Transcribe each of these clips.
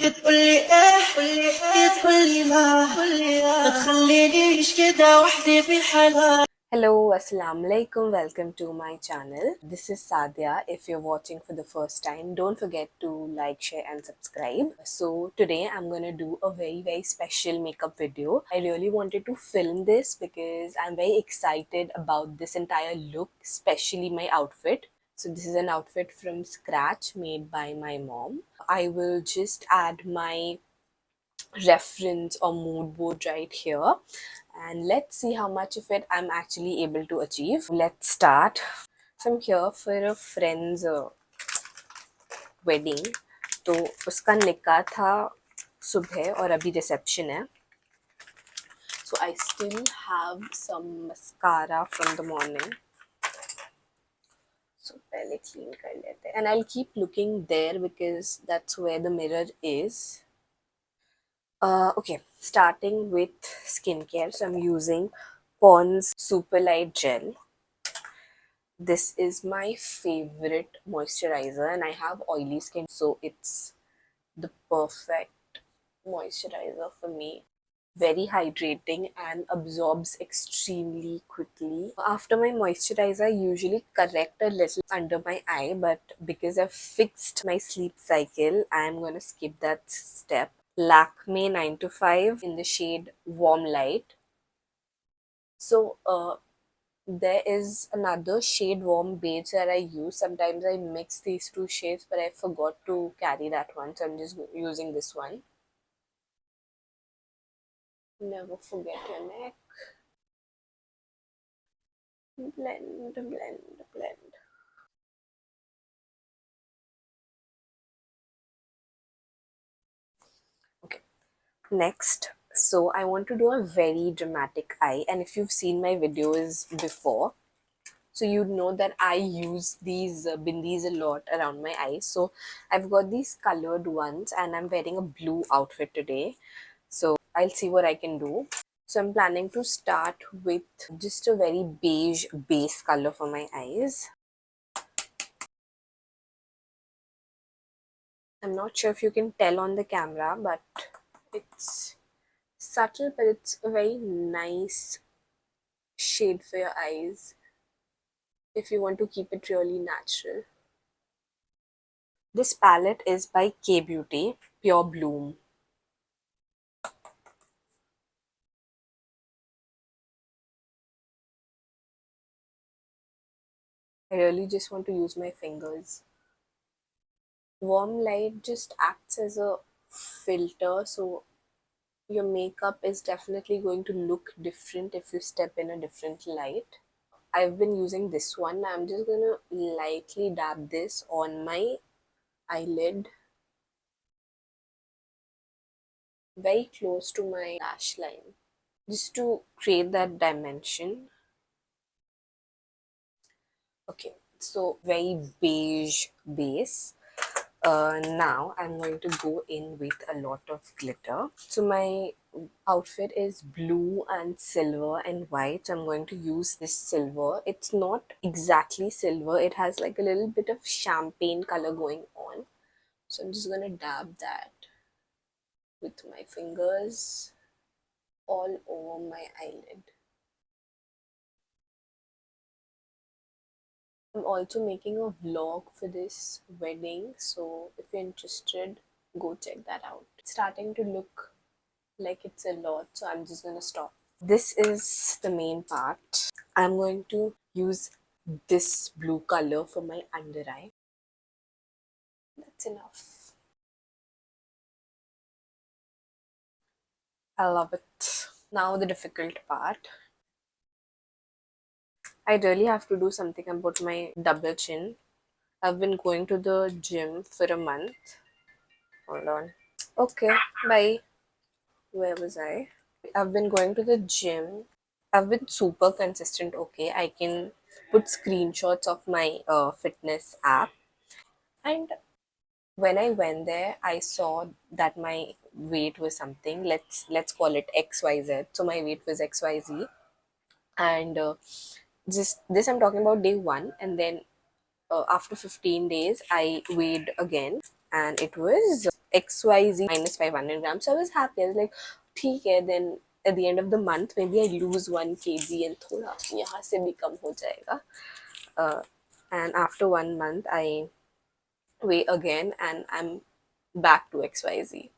تقولي ايه تقولي ما تخلينيش كده وحدي في حالها. Hello, assalamu alaikum. Welcome to my channel. This is Sadia. If you're watching for the first time, don't forget to like, share, and subscribe. So, today I'm gonna do a very special makeup video. I really wanted to film this because I'm very excited about this entire look, especially my outfit. So, this is an outfit from scratch made by my mom. I will just add my reference or mood board right here, and let's see how much of it I'm actually able to achieve. Let's start. So I'm here for a friend's wedding. तो उसका निकाह था सुबह और अभी reception है. So I still have some mascara from the morning. So पहले clean कर लेते हैं. And I'll keep looking there because that's where the mirror is. Okay, starting with skincare. So I'm using Pond's Super Light Gel. This is my favorite moisturizer, and I have oily skin, so it's the perfect moisturizer for me. Very hydrating and absorbs extremely quickly. After my moisturizer, I usually correct a little under my eye, but because I've fixed my sleep cycle, I'm gonna skip that step. Lakme 9 to 5 in the shade Warm Light. So there is another shade Warm Beige that I use. Sometimes I mix these two shades, but I forgot to carry that one, so I'm just using this one. Never forget your neck. Blend, blend, blend. Okay, next. So I want to do a very dramatic eye, and if you've seen my videos before, so you know that I use these bindis a lot around my eyes. So I've got these colored ones, and I'm wearing a blue outfit today. So I'll see what I can do. So I'm planning to start with just a very beige base color for my eyes. I'm not sure if you can tell on the camera, but it's subtle, but it's a very nice shade for your eyes if you want to keep it really natural. This palette is by K Beauty, Pure Bloom. I really just want to use my fingers. Warm light just acts as a filter, so your makeup is definitely going to look different if you step in a different light. I've been using this one. I'm just gonna lightly dab this on my eyelid, very close to my lash line, just to create that dimension. Okay, so very beige base. Now I'm going to go in with a lot of glitter. So my outfit is blue and silver and white. So I'm going to use this silver. It's not exactly silver. It has like a little bit of champagne color going on. So I'm just going to dab that with my fingers all over my eyelid. I'm also making a vlog for this wedding, so if you're interested, go check that out. It's starting to look like it's a lot, so I'm just gonna stop. This is the main part. I'm going to use this blue color for my under eye. That's enough. I love it. Now the difficult part. I really have to do something about my double chin. I've been going to the gym for a month. Hold on. Okay, bye. Where was I? I've been going to the gym. I've been super consistent. Okay, I can put screenshots of my fitness app. And when I went there, I saw that my weight was something. Let's call it XYZ. So my weight was XYZ, and just this I'm talking about day one, and then after 15 days, I weighed again, and it was XYZ minus 500 grams. So I was happy. I was like, ठीक है. Then at the end of the month, maybe I lose 1 kg and थोड़ा यहाँ से भी कम हो जाएगा. Uh, and after 1 month, I weigh again and I'm back to XYZ.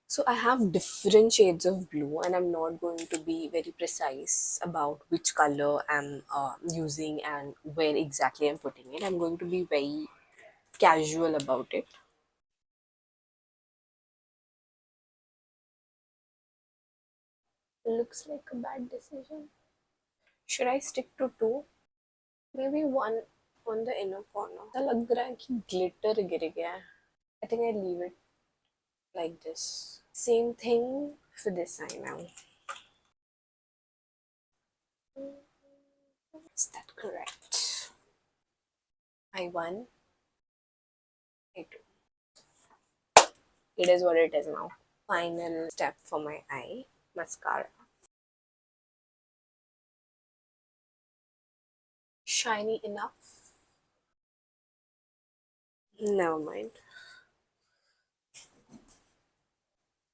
So I have different shades of blue, and I'm not going to be very precise about which color I'm using and where exactly I'm putting it. I'm going to be very casual about it. Looks like a bad decision. Should I stick to two? Maybe one on the inner corner. ऐसा लग रहा है कि glitter गिर गया है. I think I leave it like this. Same thing for this eye now. Is that correct? I won. I do. It is what it is now. Final step for my eye, mascara. Shiny enough? Never mind.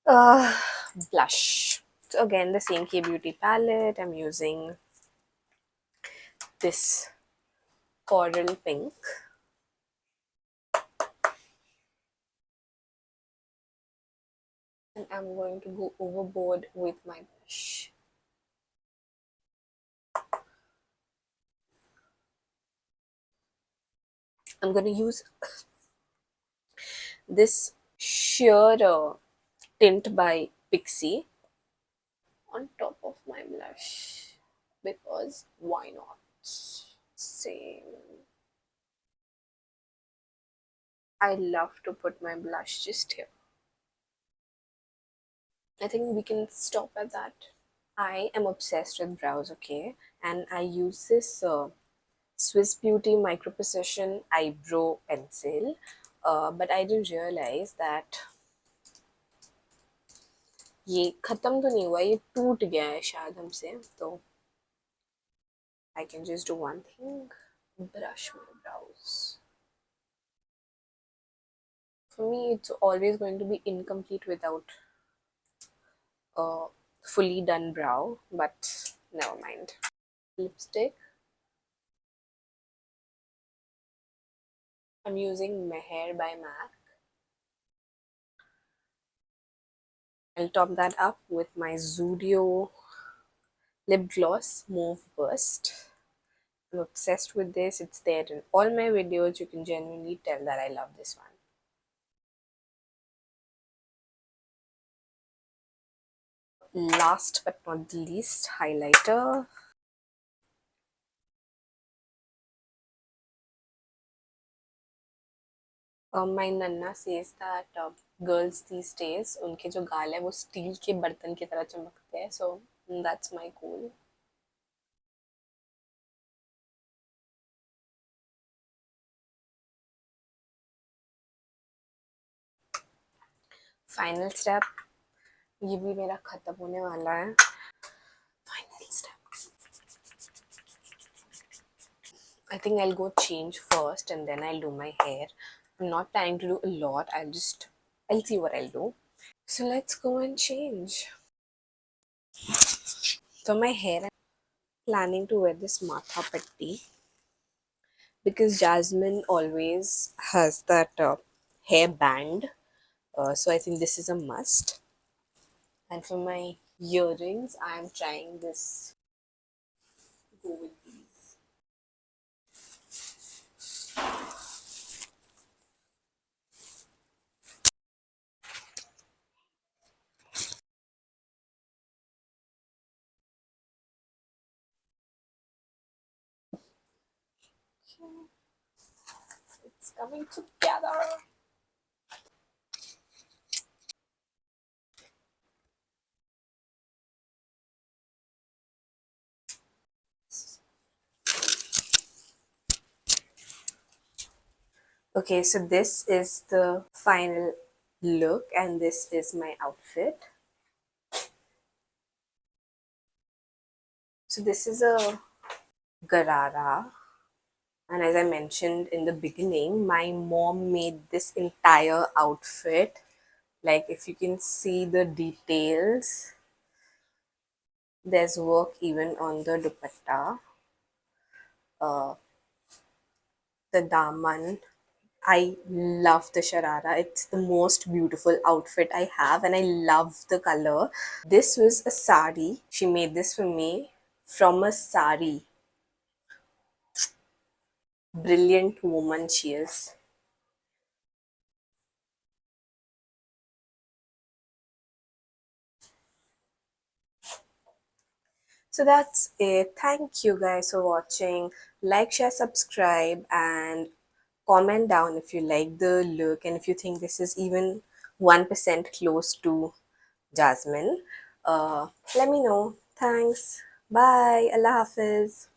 Uh, Blush. So again, the same K Beauty palette. I'm using this coral pink. And I'm going to go overboard with my blush. I'm going to use this sheer tint by Pixie on top of my blush, because why not? Same. I love to put my blush just here. I think we can stop at that. I am obsessed with brows, okay? And I use this Swiss Beauty Micro Precision Eyebrow Pencil. But I didn't realize that ये खत्म तो नहीं हुआ, ये टूट गया है शायद हमसे. तो I can just do one thing, brush my brows. For me, it's always going to be incomplete without a fully done brow, but never mind. Lipstick. I'm using Meher by MAC. I'll top that up with my Zudio lip gloss Mauve Burst. I'm obsessed with this. It's there in all my videos. You can genuinely tell that I love this one. Last but not the least, highlighter. My Nanna says that girls these days, उनके जो गाल है वो steel के बर्तन की तरह चमकते हैं. So that's my goal. Final step. ये भी मेरा खत्म होने वाला है. Final step. I think I'll go change first and then I'll do my hair. I'm not planning to do a lot. I'll see what I'll do. So let's go and change. For my hair, I'm planning to wear this matha patti because Jasmine always has that hair band. So I think this is a must. And for my earrings, I'm trying this. Go with these. Okay. It's coming together. Okay, so this is the final look and this is my outfit. So this is a Garara And as I mentioned in the beginning, my mom made this entire outfit. Like, if you can see the details, there's work even on the dupatta, the daman. I love the sharara. It's the most beautiful outfit I have, and I love the color. This was a sari. She made this for me from a sari. Brilliant woman she is. So that's it. Thank you guys for watching. Like, share, subscribe, and comment down if you like the look and if you think this is even 1% close to Jasmine. Let me know. Thanks. Bye. Allah Hafiz.